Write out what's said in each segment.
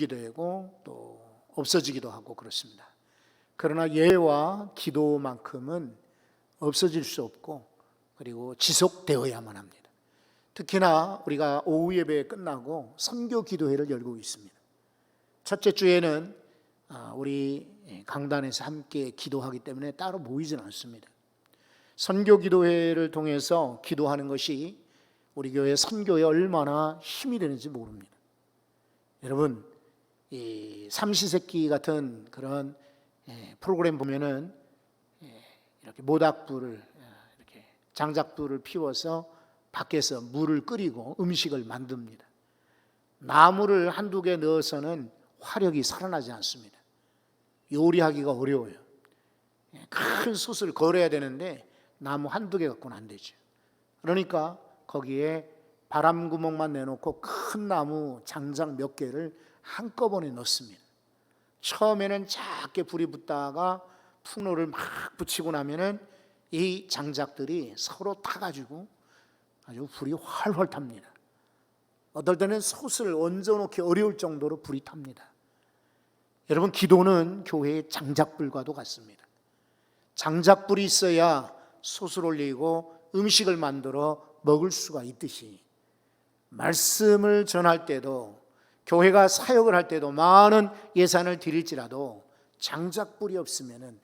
되고 또 없어지기도 하고 그렇습니다. 그러나 예와 기도만큼은 없어질 수 없고 그리고 지속되어야만 합니다. 특히나 우리가 오후 예배 끝나고 선교 기도회를 열고 있습니다. 첫째 주에는 우리 강단에서 함께 기도하기 때문에 따로 모이지는 않습니다. 선교 기도회를 통해서 기도하는 것이 우리 교회 선교에 얼마나 힘이 되는지 모릅니다. 여러분, 이 삼시세끼 같은 그런 프로그램 보면은 이렇게 모닥불을 이렇게 장작불을 피워서 밖에서 물을 끓이고 음식을 만듭니다. 나무를 한두 개 넣어서는 화력이 살아나지 않습니다. 요리하기가 어려워요. 큰 숯을 걸어야 되는데 나무 한두 개 갖고는 안 되죠. 그러니까 거기에 바람구멍만 내놓고 큰 나무 장작 몇 개를 한꺼번에 넣습니다. 처음에는 작게 불이 붙다가 풍로를 막 붙이고 나면은 이 장작들이 서로 타가지고 아주 불이 활활 탑니다. 어떨 때는 솥을 얹어놓기 어려울 정도로 불이 탑니다. 여러분, 기도는 교회의 장작불과도 같습니다. 장작불이 있어야 솥을 올리고 음식을 만들어 먹을 수가 있듯이 말씀을 전할 때도 교회가 사역을 할 때도 많은 예산을 드릴지라도 장작불이 없으면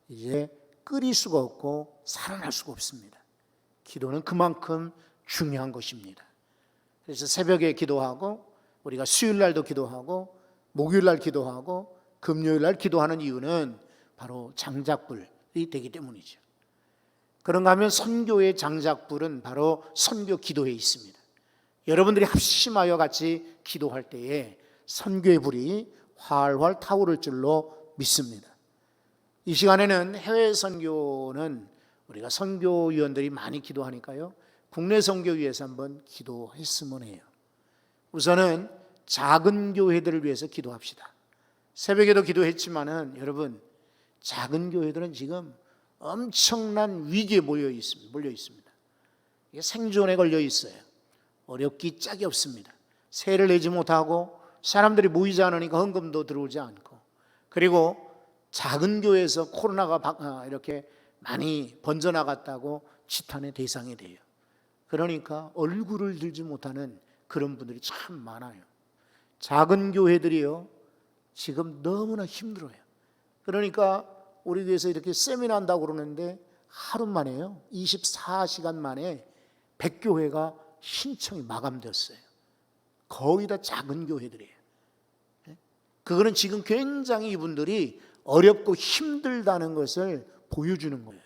이제 끓일 수가 없고 살아날 수가 없습니다. 기도는 그만큼 중요한 것입니다. 그래서 새벽에 기도하고 우리가 수요일날도 기도하고 목요일날 기도하고 금요일날 기도하는 이유는 바로 장작불이 되기 때문이죠. 그런가 하면 선교의 장작불은 바로 선교 기도에 있습니다. 여러분들이 합심하여 같이 기도할 때에 선교의 불이 활활 타오를 줄로 믿습니다. 이 시간에는 해외 선교는 우리가 선교위원들이 많이 기도하니까요, 국내 선교 위해서 한번 기도했으면 해요. 우선은 작은 교회들을 위해서 기도합시다. 새벽에도 기도했지만은 여러분, 작은 교회들은 지금 엄청난 위기에 몰려 있습니다. 이게 생존에 걸려 있어요. 어렵기 짝이 없습니다. 세를 내지 못하고 사람들이 모이지 않으니까 헌금도 들어오지 않고, 그리고 작은 교회에서 코로나가 이렇게 많이 번져나갔다고 지탄의 대상이 돼요. 그러니까 얼굴을 들지 못하는 그런 분들이 참 많아요. 작은 교회들이요, 지금 너무나 힘들어요. 그러니까 우리 교회에서 이렇게 세미나 한다고 그러는데 하루 만에요, 24시간 만에 100교회가 신청이 마감되었어요. 거의 다 작은 교회들이에요. 그거는 지금 굉장히 이분들이 어렵고 힘들다는 것을 보여주는 거예요.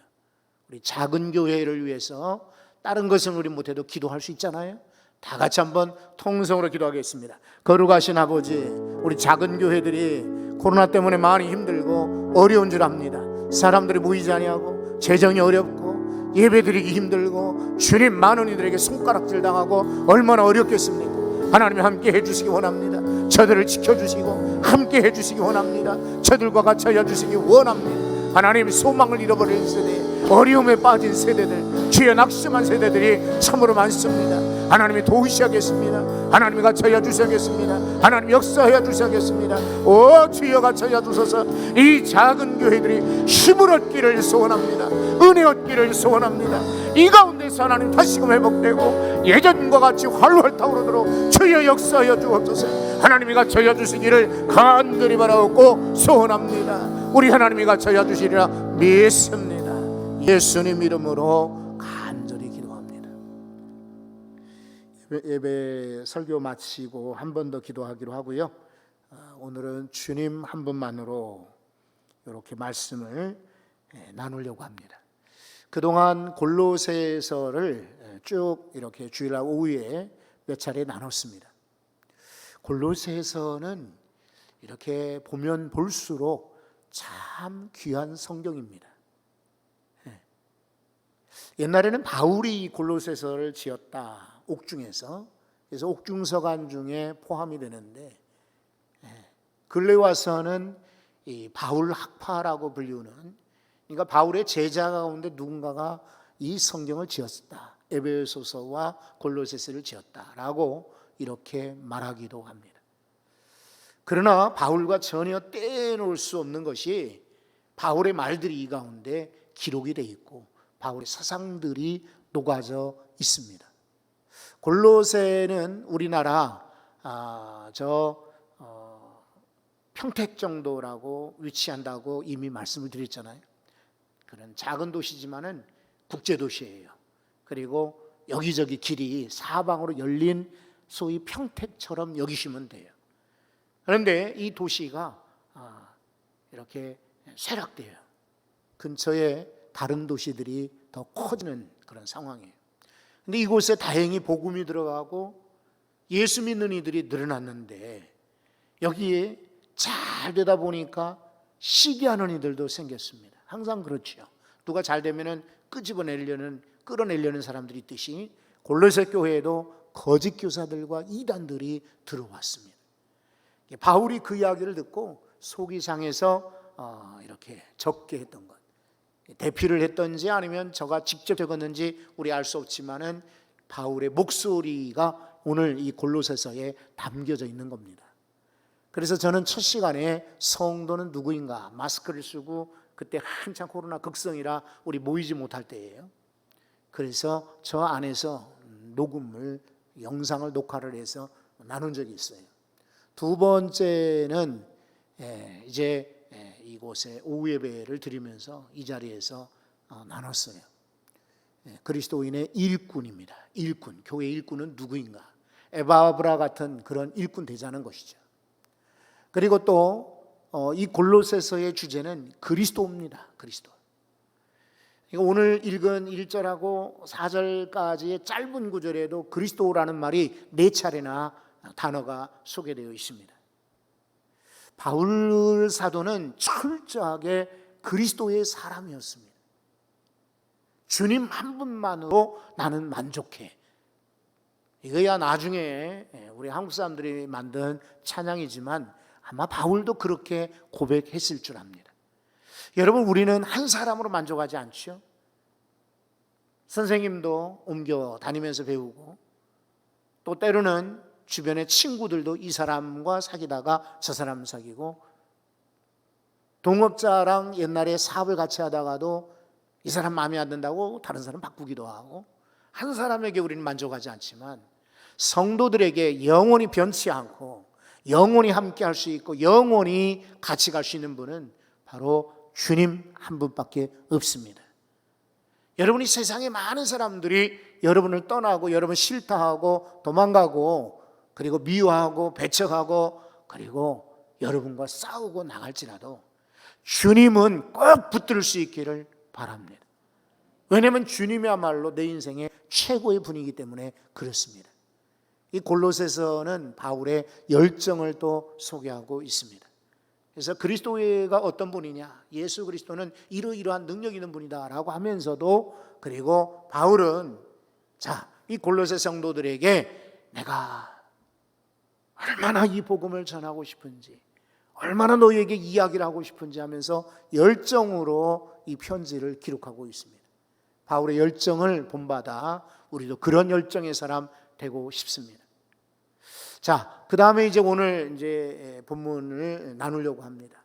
우리 작은 교회를 위해서 다른 것은 우리 못해도 기도할 수 있잖아요. 다 같이 한번 통성으로 기도하겠습니다. 거룩하신 아버지, 우리 작은 교회들이 코로나 때문에 많이 힘들고 어려운 줄 압니다. 사람들이 모이지 아니하고 재정이 어렵고 예배드리기 힘들고 주님 많은 이들에게 손가락질 당하고 얼마나 어렵겠습니까? 하나님이 함께 해주시기 원합니다. 저들을 지켜주시고 함께 해주시기 원합니다. 저들과 같이 해주시기 원합니다. 하나님, 소망을 잃어버린 세대, 어려움에 빠진 세대들, 주여 낙심한 세대들이 참으로 많습니다. 하나님이 도우셔야겠습니다. 하나님이 같이 해주셔야겠습니다. 하나님 역사해 주셔야겠습니다. 오 주여 같이 해주셔서 이 작은 교회들이 힘을 얻기를 소원합니다. 은혜 얻기를 소원합니다. 이 가운데서 하나님 다시금 회복되고 예전과 같이 활활 타오르도록 주여 역사하여 주옵소서. 하나님이 같이 해주시기를 간절히 바라옵고 소원합니다. 우리 하나님이 같이 해주시리라 믿습니다. 예수님 이름으로 간절히 기도합니다. 예배 설교 마치고 한 번 더 기도하기로 하고요, 오늘은 주님 한 분만으로 이렇게 말씀을 나누려고 합니다. 그동안 골로새서를 쭉 이렇게 주일날 오후에 몇 차례 나눴습니다. 골로새서는 이렇게 보면 볼수록 참 귀한 성경입니다. 옛날에는 바울이 골로새서를 지었다, 옥중에서. 그래서 옥중서간 중에 포함이 되는데, 근래 와서는 이 바울 학파라고 불리우는, 그러니까 바울의 제자 가운데 누군가가 이 성경을 지었다, 에베소서와 골로새서를 지었다라고 이렇게 말하기도 합니다. 그러나 바울과 전혀 떼놓을 수 없는 것이 바울의 말들이 이 가운데 기록이 되어 있고 바울의 사상들이 녹아져 있습니다. 골로새는 우리나라 평택 정도라고 위치한다고 이미 말씀을 드렸잖아요. 그런 작은 도시지만은 국제도시예요. 그리고 여기저기 길이 사방으로 열린 소위 평택처럼 여기시면 돼요. 그런데 이 도시가 이렇게 쇠락돼요. 근처에 다른 도시들이 더 커지는 그런 상황이에요. 근데 이곳에 다행히 복음이 들어가고 예수 믿는 이들이 늘어났는데 여기에 잘 되다 보니까 시기하는 이들도 생겼습니다. 항상 그렇죠. 누가 잘 되면은 끌어내려는 사람들이 있듯이 골로새 교회에도 거짓 교사들과 이단들이 들어왔습니다. 바울이 그 이야기를 듣고 속이 상해서 이렇게 적게 했던 것, 대피를 했던지 아니면 저가 직접 적었는지 우리 알 수 없지만은 바울의 목소리가 오늘 이 골로새서에 담겨져 있는 겁니다. 그래서 저는 첫 시간에 성도는 누구인가 마스크를 쓰고 그때 한참 코로나 극성이라 우리 모이지 못할 때예요. 그래서 저 안에서 영상을 녹화를 해서 나눈 적이 있어요. 두 번째는 이제 이곳에 오후 예배를 드리면서 이 자리에서 나눴어요. 그리스도인의 일꾼입니다. 일꾼, 교회 일꾼은 누구인가? 에바브라 같은 그런 일꾼 되자는 것이죠. 그리고 또 이 골로새서의 주제는 그리스도입니다. 그리스도. 오늘 읽은 1절하고 4절까지의 짧은 구절에도 그리스도라는 말이 4차례나 단어가 소개되어 있습니다. 바울 사도는 철저하게 그리스도의 사람이었습니다. 주님 한 분만으로 나는 만족해. 이거야 나중에 우리 한국 사람들이 만든 찬양이지만 아마 바울도 그렇게 고백했을 줄 압니다. 여러분, 우리는 한 사람으로 만족하지 않죠? 선생님도 옮겨 다니면서 배우고 또 때로는 주변의 친구들도 이 사람과 사귀다가 저 사람 사귀고 동업자랑 옛날에 사업을 같이 하다가도 이 사람 마음에 안 든다고 다른 사람 바꾸기도 하고 한 사람에게 우리는 만족하지 않지만 성도들에게 영원히 변치 않고 영원히 함께 할 수 있고 영원히 같이 갈 수 있는 분은 바로 주님 한 분밖에 없습니다. 여러분이 세상에 많은 사람들이 여러분을 떠나고 여러분 싫다 하고 도망가고 그리고 미워하고 배척하고 그리고 여러분과 싸우고 나갈지라도 주님은 꼭 붙들 수 있기를 바랍니다. 왜냐하면 주님이야말로 내 인생의 최고의 분이기 때문에 그렇습니다. 이 골로새서는 바울의 열정을 또 소개하고 있습니다. 그래서 그리스도가 어떤 분이냐, 예수 그리스도는 이러이러한 능력 있는 분이다라고 하면서도 그리고 바울은 이 골로새 성도들에게 내가 얼마나 이 복음을 전하고 싶은지 얼마나 너희에게 이야기를 하고 싶은지 하면서 열정으로 이 편지를 기록하고 있습니다. 바울의 열정을 본받아 우리도 그런 열정의 사람 되고 싶습니다. 그 다음에 이제 오늘 이제 본문을 나누려고 합니다.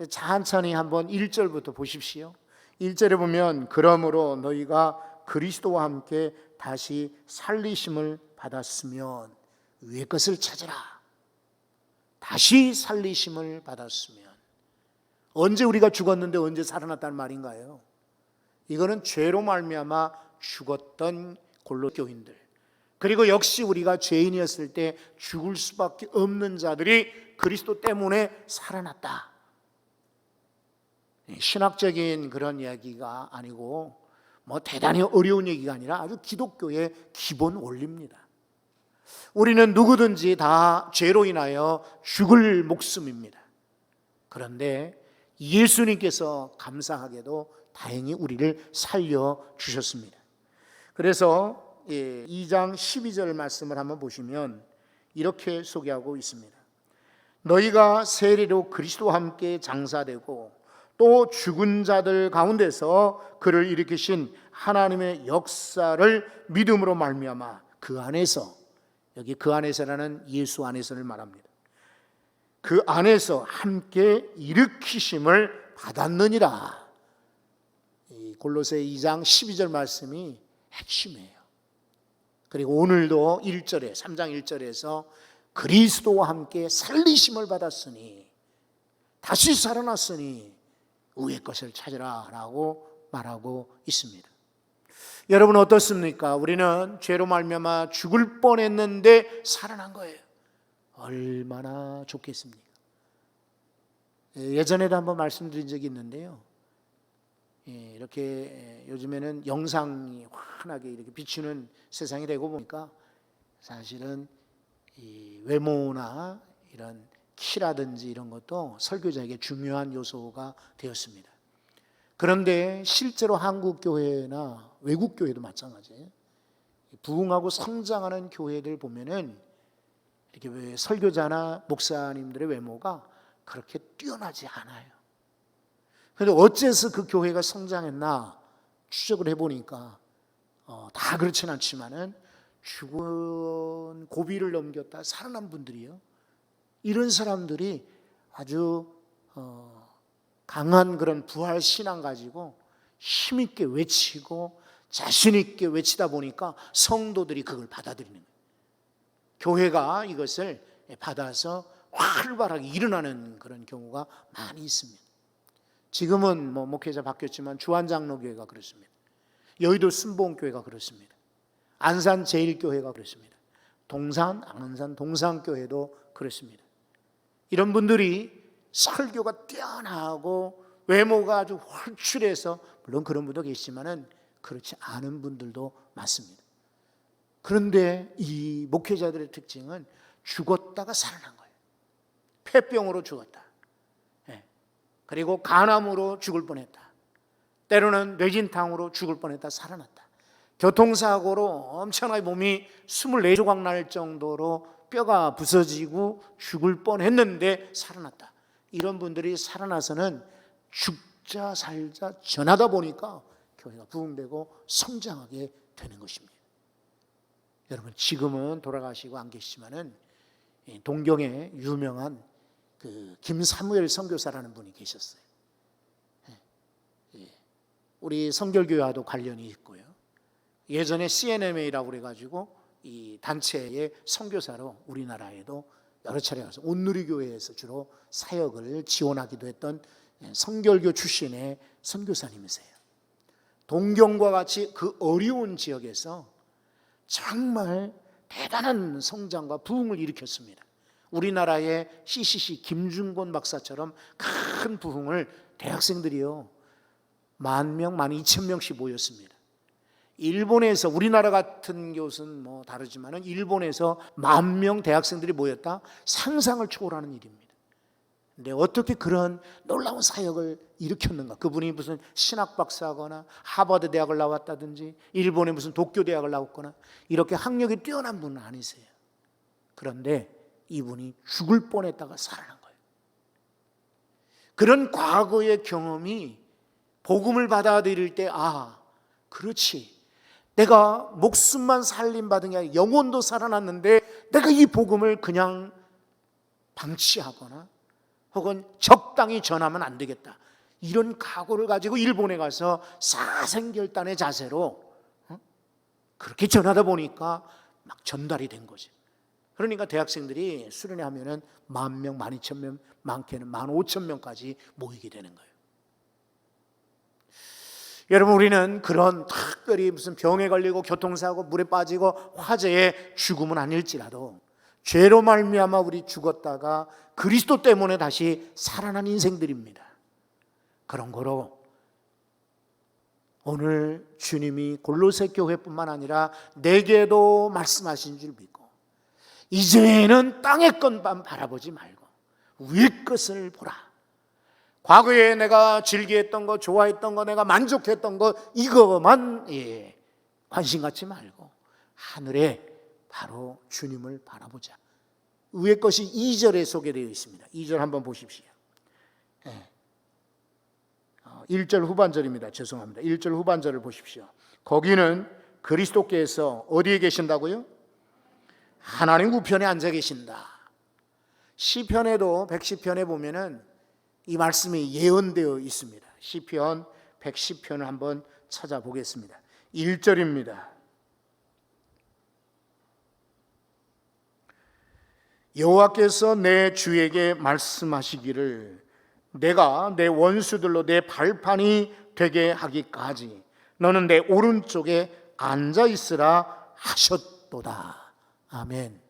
천천히 한번 1절부터 보십시오. 1절에 보면 그러므로 너희가 그리스도와 함께 다시 살리심을 받았으면 위의 것을 찾으라. 다시 살리심을 받았으면 언제 우리가 죽었는데 언제 살아났다는 말인가요? 이거는 죄로 말미암아 죽었던 골로 교인들 그리고 역시 우리가 죄인이었을 때 죽을 수밖에 없는 자들이 그리스도 때문에 살아났다. 신학적인 그런 이야기가 아니고 대단히 어려운 얘기가 아니라 아주 기독교의 기본 원리입니다. 우리는 누구든지 다 죄로 인하여 죽을 목숨입니다. 그런데 예수님께서 감사하게도 다행히 우리를 살려주셨습니다. 그래서 2장 12절 말씀을 한번 보시면 이렇게 소개하고 있습니다. 너희가 세례로 그리스도와 함께 장사되고 또 죽은 자들 가운데서 그를 일으키신 하나님의 역사를 믿음으로 말미암아 그 안에서, 여기 그 안에서라는 예수 안에서를 말합니다. 그 안에서 함께 일으키심을 받았느니라. 이 골로새 2장 12절 말씀이 핵심이에요. 그리고 오늘도 1절에 3장 1절에서 그리스도와 함께 살리심을 받았으니 다시 살아났으니 위의 것을 찾으라 라고 말하고 있습니다. 여러분 어떻습니까? 우리는 죄로 말미암아 죽을 뻔했는데 살아난 거예요. 얼마나 좋겠습니까? 예전에도 한번 말씀드린 적이 있는데요. 이렇게 요즘에는 영상이 환하게 이렇게 비추는 세상이 되고 보니까 사실은 이 외모나 이런 키라든지 이런 것도 설교자에게 중요한 요소가 되었습니다. 그런데 실제로 한국 교회나 외국 교회도 마찬가지예요. 부흥하고 성장하는 교회들 보면은 이렇게 왜 설교자나 목사님들의 외모가 그렇게 뛰어나지 않아요. 그런데 어째서 그 교회가 성장했나 추적을 해보니까 다 그렇진 않지만은 죽은 고비를 넘겼다 살아난 분들이요. 이런 사람들이 아주 강한 그런 부활 신앙 가지고 힘있게 외치고 자신있게 외치다 보니까 성도들이 그걸 받아들이는 거예요. 교회가 이것을 받아서 활발하게 일어나는 그런 경우가 많이 있습니다. 지금은 목회자 바뀌었지만 주한장로교회가 그렇습니다. 여의도 순복음교회가 그렇습니다. 안산 제일교회가 그렇습니다. 안산 동산교회도 그렇습니다. 이런 분들이 설교가 뛰어나고 외모가 아주 홀출해서 물론 그런 분도 계시지만은 그렇지 않은 분들도 많습니다. 그런데 이 목회자들의 특징은 죽었다가 살아난 거예요. 폐병으로 죽었다. 그리고 간암으로 죽을 뻔했다. 때로는 뇌진탕으로 죽을 뻔했다 살아났다. 교통사고로 엄청나게 몸이 24조각 날 정도로 뼈가 부서지고 죽을 뻔했는데 살아났다. 이런 분들이 살아나서는 죽자 살자 전하다 보니까 교회가 부흥되고 성장하게 되는 것입니다. 여러분 지금은 돌아가시고 안 계시지만은 동경에 유명한 그 김사무엘 선교사라는 분이 계셨어요. 우리 성결교회와도 관련이 있고요. 예전에 CNMA라고 그래가지고 이 단체의 선교사로 우리나라에도 여러 차례 가서 온누리교회에서 주로 사역을 지원하기도 했던 성결교 출신의 선교사님이세요. 동경과 같이 그 어려운 지역에서 정말 대단한 성장과 부흥을 일으켰습니다. 우리나라의 CCC 김준곤 박사처럼 큰 부흥을 대학생들이요 10,000명, 12,000명씩 모였습니다. 일본에서 우리나라 같은 곳은 다르지만은 일본에서 10,000명 대학생들이 모였다 상상을 초월하는 일입니다. 근데 어떻게 그런 놀라운 사역을 일으켰는가? 그분이 무슨 신학 박사거나 하버드 대학을 나왔다든지 일본의 무슨 도쿄 대학을 나왔거나 이렇게 학력이 뛰어난 분은 아니세요. 그런데 이분이 죽을 뻔했다가 살아난 거예요. 그런 과거의 경험이 복음을 받아들일 때 그렇지. 내가 목숨만 살림받은 게 아니라 영혼도 살아났는데 내가 이 복음을 그냥 방치하거나 혹은 적당히 전하면 안 되겠다. 이런 각오를 가지고 일본에 가서 사생결단의 자세로 그렇게 전하다 보니까 막 전달이 된 거죠. 그러니까 대학생들이 수련회 하면은 10,000명, 12,000명, 많게는 15,000명까지 모이게 되는 거예요. 여러분 우리는 그런 특별히 무슨 병에 걸리고 교통사고 물에 빠지고 화재에 죽음은 아닐지라도 죄로 말미암아 우리 죽었다가 그리스도 때문에 다시 살아난 인생들입니다. 그런 거로 오늘 주님이 골로새 교회뿐만 아니라 내게도 말씀하신 줄 믿고 이제는 땅의 것만 바라보지 말고 위의 것을 보라. 과거에 내가 즐기했던 거, 좋아했던 거, 내가 만족했던 거 이거만 관심 갖지 말고 하늘에 바로 주님을 바라보자. 위의 것이 2절에 소개되어 있습니다. 2절 한번 보십시오. 1절 후반절입니다. 죄송합니다. 1절 후반절을 보십시오. 거기는 그리스도께서 어디에 계신다고요? 하나님 우편에 앉아 계신다. 시편에도 110편에 보면은 이 말씀이 예언되어 있습니다. 시편 110편을 한번 찾아보겠습니다. 1절입니다. 여호와께서 내 주에게 말씀하시기를 내가 내 원수들로 내 발판이 되게 하기까지 너는 내 오른쪽에 앉아 있으라 하셨도다. 아멘.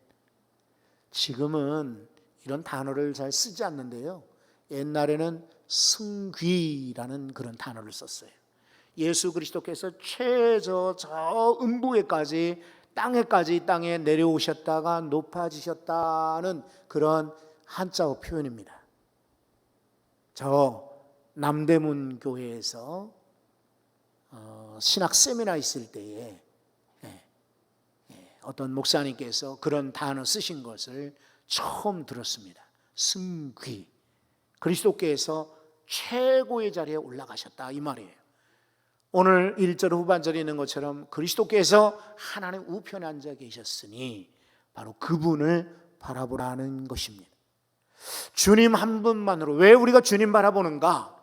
지금은 이런 단어를 잘 쓰지 않는데요, 옛날에는 승귀라는 그런 단어를 썼어요. 예수 그리스도께서 최저 저 음부에까지 땅에 내려오셨다가 높아지셨다는 그런 한자어 표현입니다. 저 남대문 교회에서 신학 세미나 있을 때에 어떤 목사님께서 그런 단어 쓰신 것을 처음 들었습니다. 승귀. 그리스도께서 최고의 자리에 올라가셨다, 이 말이에요. 오늘 1절 후반절에 있는 것처럼 그리스도께서 하나님 우편에 앉아 계셨으니 바로 그분을 바라보라는 것입니다. 주님 한 분만으로. 왜 우리가 주님 바라보는가?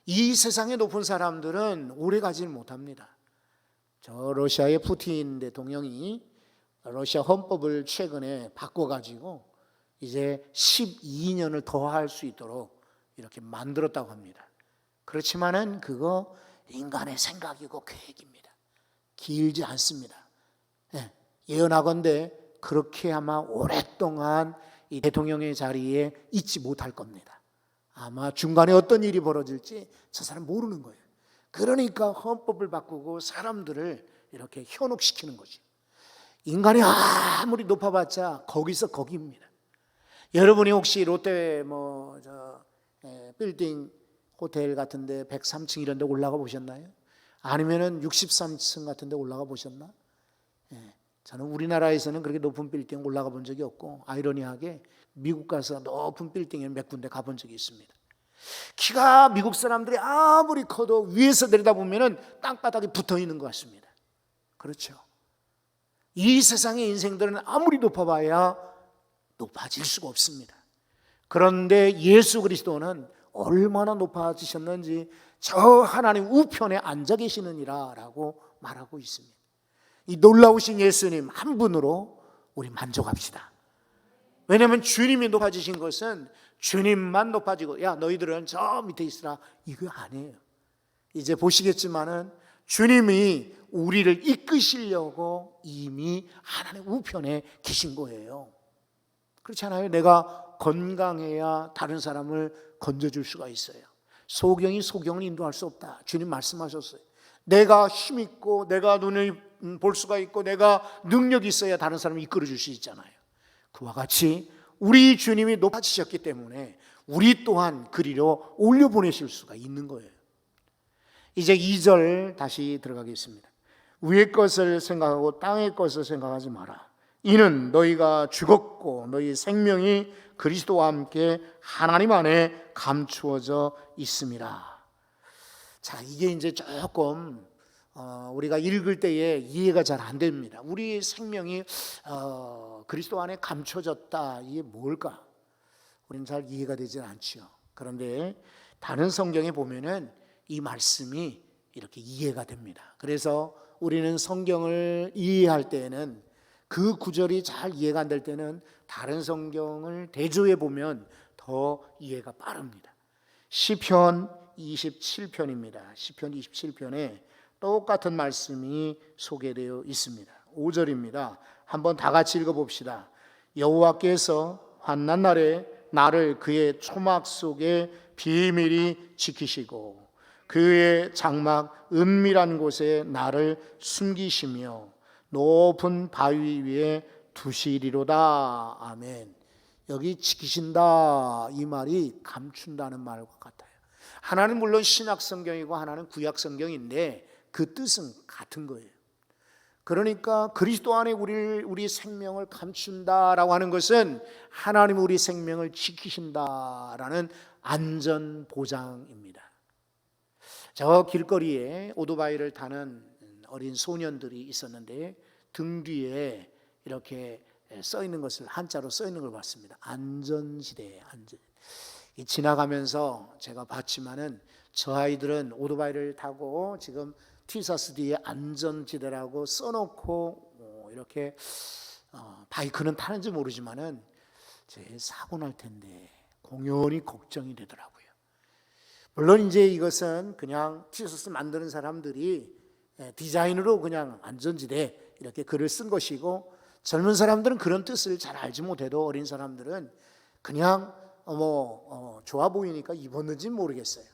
이 세상의 높은 사람들은 오래 가지 못합니다. 저 러시아의 푸틴 대통령이 러시아 헌법을 최근에 바꿔가지고 이제 12년을 더 할 수 있도록 이렇게 만들었다고 합니다. 그렇지만은 그거 인간의 생각이고 계획입니다. 길지 않습니다. 예언하건대 그렇게 아마 오랫동안 이 대통령의 자리에 있지 못할 겁니다. 아마 중간에 어떤 일이 벌어질지 저 사람 모르는 거예요. 그러니까 헌법을 바꾸고 사람들을 이렇게 현혹시키는 거지. 인간이 아무리 높아봤자 거기서 거기입니다. 여러분이 혹시 롯데 빌딩 호텔 같은데 103층 이런 데 올라가 보셨나요? 아니면은 63층 같은 데 올라가 보셨나? 저는 우리나라에서는 그렇게 높은 빌딩 올라가 본 적이 없고, 아이러니하게 미국 가서 높은 빌딩에 몇 군데 가본 적이 있습니다. 키가 미국 사람들이 아무리 커도 위에서 내려다보면은 땅바닥에 붙어 있는 것 같습니다. 그렇죠. 이 세상의 인생들은 아무리 높아봐야 높아질 수가 없습니다. 그런데 예수 그리스도는 얼마나 높아지셨는지 저 하나님 우편에 앉아 계시느니라 라고 말하고 있습니다. 이 놀라우신 예수님 한 분으로 우리 만족합시다. 왜냐하면 주님이 높아지신 것은 주님만 높아지고 야 너희들은 저 밑에 있으라 이거 아니에요. 이제 보시겠지만은 주님이 우리를 이끄시려고 이미 하나님 우편에 계신 거예요. 그렇지 않아요? 내가 건강해야 다른 사람을 건져줄 수가 있어요. 소경을 인도할 수 없다. 주님 말씀하셨어요. 내가 힘있고 내가 눈을 볼 수가 있고 내가 능력이 있어야 다른 사람을 이끌어줄 수 있잖아요. 그와 같이 우리 주님이 높아지셨기 때문에 우리 또한 그리로 올려보내실 수가 있는 거예요. 이제 2절 다시 들어가겠습니다. 위의 것을 생각하고 땅의 것을 생각하지 마라. 이는 너희가 죽었고 너희 생명이 그리스도와 함께 하나님 안에 감추어져 있습니다. 자, 이게 이제 조금 우리가 읽을 때에 이해가 잘 안 됩니다. 우리 생명이 그리스도 안에 감춰졌다. 이게 뭘까? 우리는 잘 이해가 되지 않죠. 그런데 다른 성경에 보면은 이 말씀이 이렇게 이해가 됩니다. 그래서 우리는 성경을 이해할 때에는 그 구절이 잘 이해가 안 될 때는 다른 성경을 대조해 보면 더 이해가 빠릅니다. 시편 27편입니다. 시편 27편에 똑같은 말씀이 소개되어 있습니다. 5절입니다. 한번 다 같이 읽어봅시다. 여호와께서 환난 날에 나를 그의 초막 속에 비밀히 지키시고 그의 장막 은밀한 곳에 나를 숨기시며 높은 바위 위에 두시리로다. 아멘. 여기 지키신다 이 말이 감춘다는 말과 같아요. 하나는 물론 신약 성경이고 하나는 구약 성경인데 그 뜻은 같은 거예요. 그러니까 그리스도 안에 우리 생명을 감춘다라고 하는 것은 하나님 우리 생명을 지키신다라는 안전 보장입니다. 저 길거리에 오토바이를 타는 어린 소년들이 있었는데 등 뒤에 이렇게 써 있는 것을 한자로 써 있는 걸 봤습니다. 안전지대, 안전. 지나가면서 제가 봤지만은 저 아이들은 오토바이를 타고 지금 티셔츠 뒤에 안전지대라고 써놓고 이렇게 바이크는 타는지 모르지만은 제 사고 날 텐데 공연히 걱정이 되더라고요. 물론 이제 이것은 그냥 티셔츠 만드는 사람들이 디자인으로 그냥 안전지대 이렇게 글을 쓴 것이고, 젊은 사람들은 그런 뜻을 잘 알지 못해도 어린 사람들은 그냥 좋아 보이니까 입었는지 모르겠어요.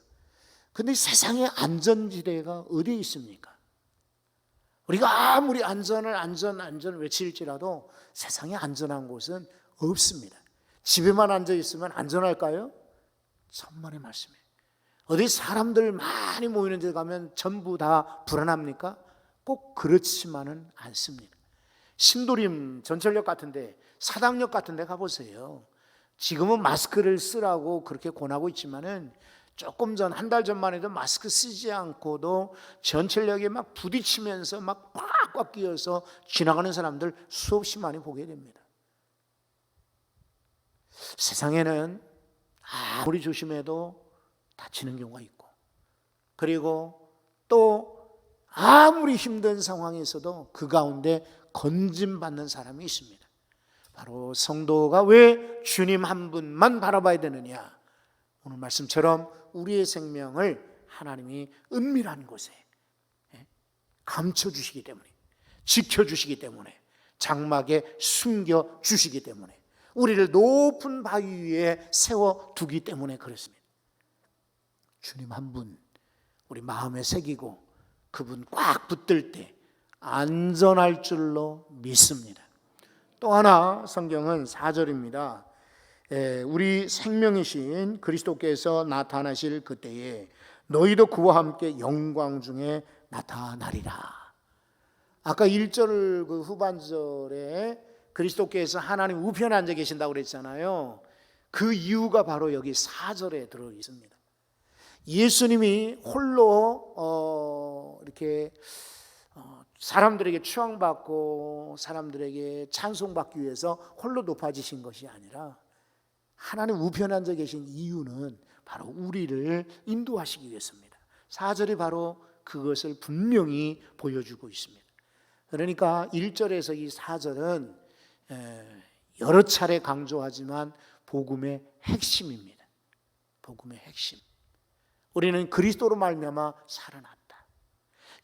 근데 세상에 안전지대가 어디에 있습니까? 우리가 아무리 안전 외칠지라도 세상에 안전한 곳은 없습니다. 집에만 앉아 있으면 안전할까요? 천만의 말씀이에요. 어디 사람들 많이 모이는 데 가면 전부 다 불안합니까? 꼭 그렇지만은 않습니다. 신도림 전철역 같은데, 사당역 같은데 가보세요. 지금은 마스크를 쓰라고 그렇게 권하고 있지만은 조금 전, 한 달 전만 해도 마스크 쓰지 않고도 전철역에 막 부딪히면서 막 꽉꽉 끼어서 지나가는 사람들 수없이 많이 보게 됩니다. 세상에는 아무리 조심해도 다치는 경우가 있고, 그리고 또 아무리 힘든 상황에서도 그 가운데 건짐받는 사람이 있습니다. 바로 성도가 왜 주님 한 분만 바라봐야 되느냐? 오늘 말씀처럼 우리의 생명을 하나님이 은밀한 곳에 감춰주시기 때문에, 지켜주시기 때문에, 장막에 숨겨주시기 때문에, 우리를 높은 바위 위에 세워두기 때문에 그렇습니다. 주님 한 분 우리 마음에 새기고 그분 꽉 붙들 때 안전할 줄로 믿습니다. 또 하나 성경은 4절입니다. 우리 생명이신 그리스도께서 나타나실 그때에 너희도 그와 함께 영광 중에 나타나리라. 아까 1절 그 후반절에 그리스도께서 하나님 우편에 앉아 계신다고 그랬잖아요. 그 이유가 바로 여기 4절에 들어 있습니다. 예수님이 홀로 이렇게 사람들에게 추앙받고 사람들에게 찬송받기 위해서 홀로 높아지신 것이 아니라 하나님 우편에 앉아 계신 이유는 바로 우리를 인도하시기 위해서입니다. 4절이 바로 그것을 분명히 보여주고 있습니다. 그러니까 1절에서 이 4절은 여러 차례 강조하지만 복음의 핵심입니다. 복음의 핵심. 우리는 그리스도로 말미암아 살아났다.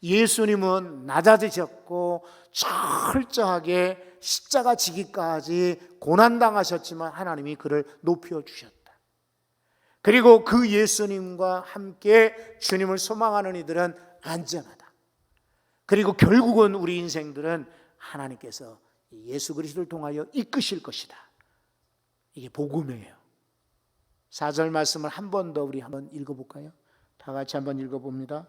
예수님은 낮아지셨고 철저하게 십자가 지기까지 고난당하셨지만 하나님이 그를 높여주셨다. 그리고 그 예수님과 함께 주님을 소망하는 이들은 안전하다. 그리고 결국은 우리 인생들은 하나님께서 예수 그리스도를 통하여 이끄실 것이다. 이게 복음이에요. 4절 말씀을 한 번 더 우리 한번 읽어볼까요? 다 같이 한번 읽어봅니다.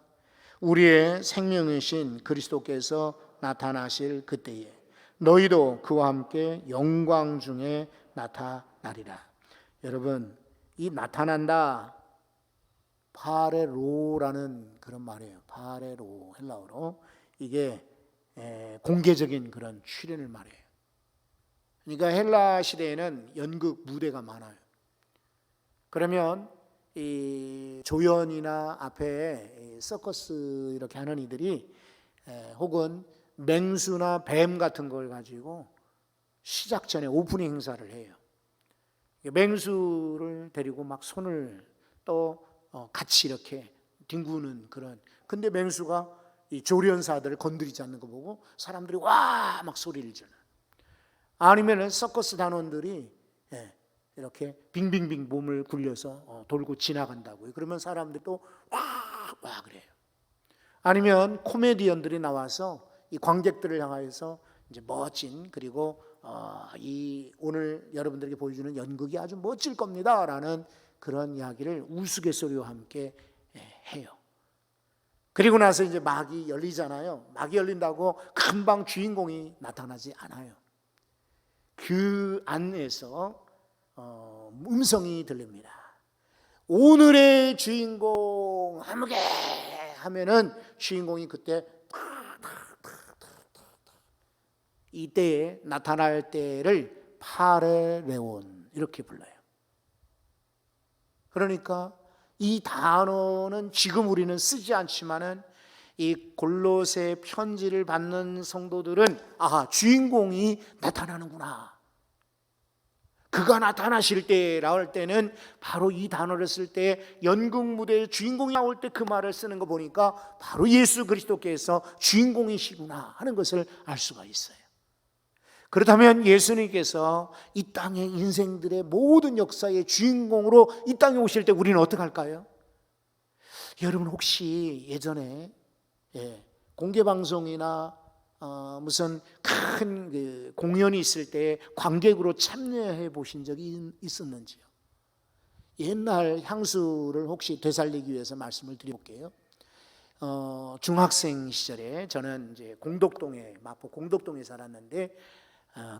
우리의 생명이신 그리스도께서 나타나실 그때에 너희도 그와 함께 영광 중에 나타나리라. 여러분, 이 나타난다, 파레로라는 그런 말이에요. 파레로, 헬라어로. 이게 공개적인 그런 출현을 말해요. 그러니까 헬라 시대에는 연극 무대가 많아요. 그러면 이 조연이나 앞에 서커스 이렇게 하는 이들이 혹은 맹수나 뱀 같은 걸 가지고 시작 전에 오프닝 행사를 해요. 맹수를 데리고 막 손을 또 같이 이렇게 뒹구는 그런. 근데 맹수가 이 조련사들을 건드리지 않는 거 보고 사람들이 와 막 소리를 지르는. 아니면은 서커스 단원들이 이렇게 빙빙빙 몸을 굴려서 돌고 지나간다고요. 그러면 사람들이 또 와 그래요. 아니면 코미디언들이 나와서 이 관객들을 향해서 이제 멋진, 그리고 이 오늘 여러분들에게 보여주는 연극이 아주 멋질 겁니다라는 그런 이야기를 우스갯소리와 함께 해요. 그리고 나서 이제 막이 열리잖아요. 막이 열린다고 금방 주인공이 나타나지 않아요. 그 안에서 음성이 들립니다. 오늘의 주인공 함께 하면은 주인공이 그때 이때에 나타날 때를 파레레온 이렇게 불러요. 그러니까 이 단어는 지금 우리는 쓰지 않지만은 이 골로새 편지를 받는 성도들은 주인공이 나타나는구나. 그가 나타나실 때라고 할 때는 바로 이 단어를 쓸 때 연극 무대에 주인공이 나올 때 그 말을 쓰는 거 보니까 바로 예수 그리스도께서 주인공이시구나 하는 것을 알 수가 있어요. 그렇다면 예수님께서 이 땅의 인생들의 모든 역사의 주인공으로 이 땅에 오실 때 우리는 어떻게 할까요? 여러분 혹시 예전에 공개방송이나 무슨 큰 공연이 있을 때 관객으로 참여해 보신 적이 있었는지요? 옛날 향수를 혹시 되살리기 위해서 말씀을 드려볼게요. 중학생 시절에 저는 이제 공덕동에, 마포 공덕동에 살았는데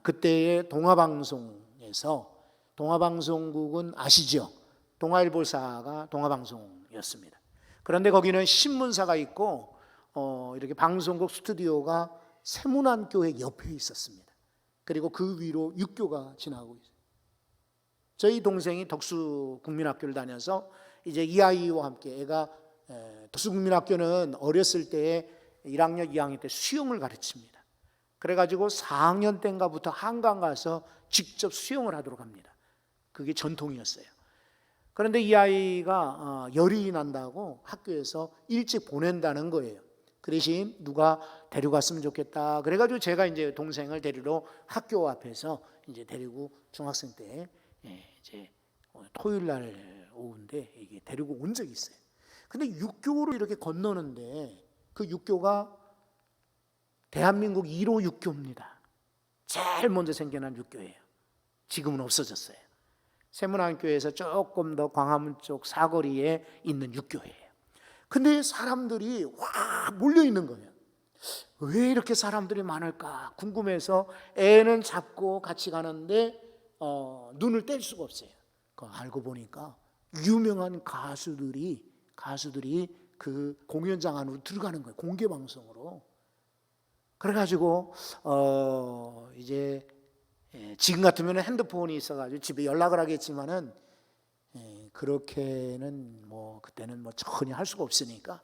그때의 동아방송에서, 동아방송국은 아시죠? 동아일보사가 동아방송이었습니다. 그런데 거기는 신문사가 있고 이렇게 방송국 스튜디오가 세문안교회 옆에 있었습니다. 그리고 그 위로 육교가 지나고 있어요. 저희 동생이 덕수국민학교를 다녀서 이제 이 아이와 함께, 애가 덕수국민학교는 어렸을 때 1학년, 2학년 때 수영을 가르칩니다. 그래가지고 4학년 때인가부터 한강 가서 직접 수영을 하도록 합니다. 그게 전통이었어요. 그런데 이 아이가 열이 난다고 학교에서 일찍 보낸다는 거예요. 그 대신 누가 데려갔으면 좋겠다. 그래가지고 제가 이제 동생을 데리러 학교 앞에서 이제 데리고 중학생 때 이제 토요일 날 오후인데 이게 데리고 온 적이 있어요. 근데 육교를 이렇게 건너는데 그 육교가 대한민국 1호 육교입니다. 제일 먼저 생겨난 육교예요. 지금은 없어졌어요. 세문안교에서 조금 더 광화문 쪽 사거리에 있는 육교예요. 근데 사람들이 몰려 있는 거예요. 왜 이렇게 사람들이 많을까 궁금해서 애는 잡고 같이 가는데 눈을 뗄 수가 없어요. 알고 보니까 유명한 가수들이 그 공연장 안으로 들어가는 거예요. 공개 방송으로. 그래가지고 이제 지금 같으면 핸드폰이 있어가지고 집에 연락을 하겠지만은 그렇게는 그때는 전혀 할 수가 없으니까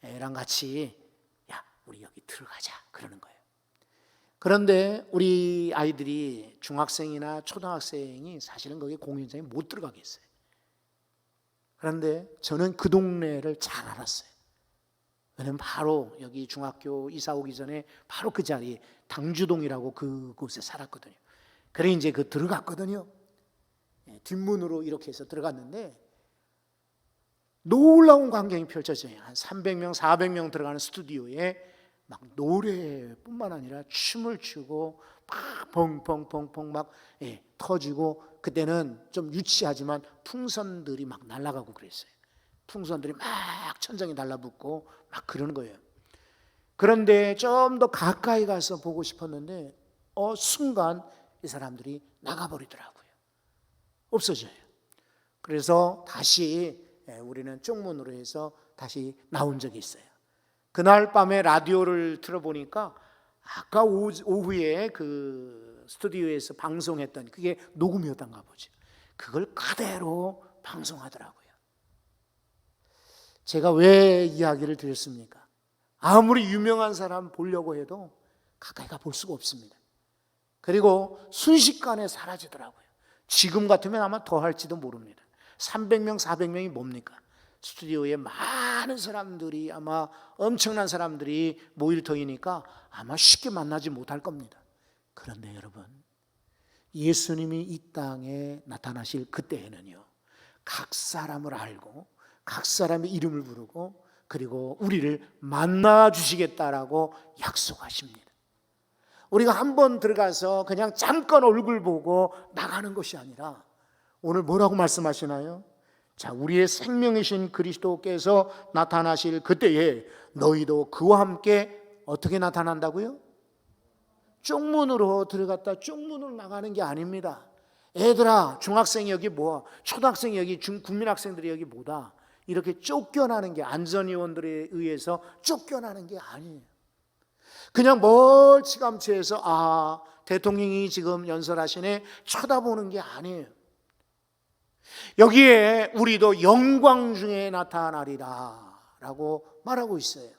애랑 같이 야 우리 여기 들어가자 그러는 거예요. 그런데 우리 아이들이 중학생이나 초등학생이 사실은 거기 공연장에 못 들어가겠어요. 그런데 저는 그 동네를 잘 알았어요. 왜냐면 바로 여기 중학교 이사 오기 전에 바로 그 자리에 당주동이라고 그곳에 살았거든요. 그래 이제 들어갔거든요. 뒷문으로 이렇게 해서 들어갔는데 놀라운 광경이 펼쳐져요. 한 300명, 400명 들어가는 스튜디오에 막 노래뿐만 아니라 춤을 추고 막 펑펑펑펑 막 터지고, 그때는 좀 유치하지만 풍선들이 막 날아가고 그랬어요. 풍선들이 막 천장에 달라붙고 막 그러는 거예요. 그런데 좀 더 가까이 가서 보고 싶었는데 순간 이 사람들이 나가버리더라고요. 없어져요. 그래서 다시 우리는 쪽문으로 해서 다시 나온 적이 있어요. 그날 밤에 라디오를 틀어보니까 아까 오후에 그 스튜디오에서 방송했던 그게 녹음이었던가 보죠. 그걸 그대로 방송하더라고요. 제가 왜 이야기를 드렸습니까? 아무리 유명한 사람 보려고 해도 가까이 가 볼 수가 없습니다. 그리고 순식간에 사라지더라고요. 지금 같으면 아마 더 할지도 모릅니다. 300명, 400명이 뭡니까? 스튜디오에 많은 사람들이, 아마 엄청난 사람들이 모일 터이니까 아마 쉽게 만나지 못할 겁니다. 그런데 여러분, 예수님이 이 땅에 나타나실 그때에는요, 각 사람을 알고 각 사람의 이름을 부르고 그리고 우리를 만나 주시겠다라고 약속하십니다. 우리가 한번 들어가서 그냥 잠깐 얼굴 보고 나가는 것이 아니라 오늘 뭐라고 말씀하시나요? 자, 우리의 생명이신 그리스도께서 나타나실 그때에 너희도 그와 함께 어떻게 나타난다고요? 쪽문으로 들어갔다 쪽문으로 나가는 게 아닙니다. 애들아, 중학생이 여기 뭐야? 초등학생이 여기, 국민학생들이 여기 뭐다? 이렇게 쫓겨나는 게, 안전위원들에 의해서 쫓겨나는 게 아니에요. 그냥 멀찌감치해서 대통령이 지금 연설하시네 쳐다보는 게 아니에요. 여기에 우리도 영광 중에 나타나리라 라고 말하고 있어요.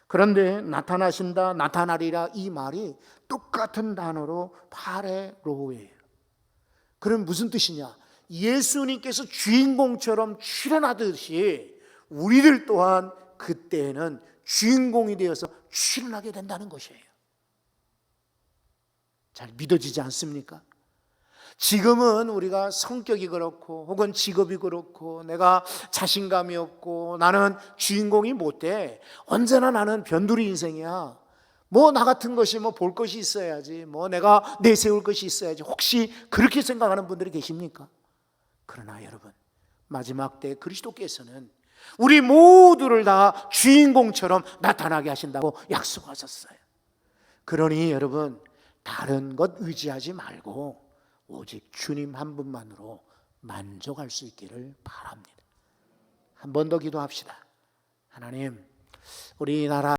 그런데 나타나신다, 나타나리라 이 말이 똑같은 단어로 파레로예요. 그럼 무슨 뜻이냐? 예수님께서 주인공처럼 출연하듯이 우리들 또한 그때는 주인공이 되어서 출연하게 된다는 것이에요. 잘 믿어지지 않습니까? 지금은 우리가 성격이 그렇고 혹은 직업이 그렇고 내가 자신감이 없고 나는 주인공이 못 돼. 언제나 나는 변두리 인생이야. 뭐 나 같은 것이 뭐 볼 것이 있어야지. 뭐 내가 내세울 것이 있어야지. 혹시 그렇게 생각하는 분들이 계십니까? 그러나 여러분, 마지막 때 그리스도께서는 우리 모두를 다 주인공처럼 나타나게 하신다고 약속하셨어요. 그러니 여러분, 다른 것 의지하지 말고 오직 주님 한 분만으로 만족할 수 있기를 바랍니다. 한 번 더 기도합시다. 하나님, 우리나라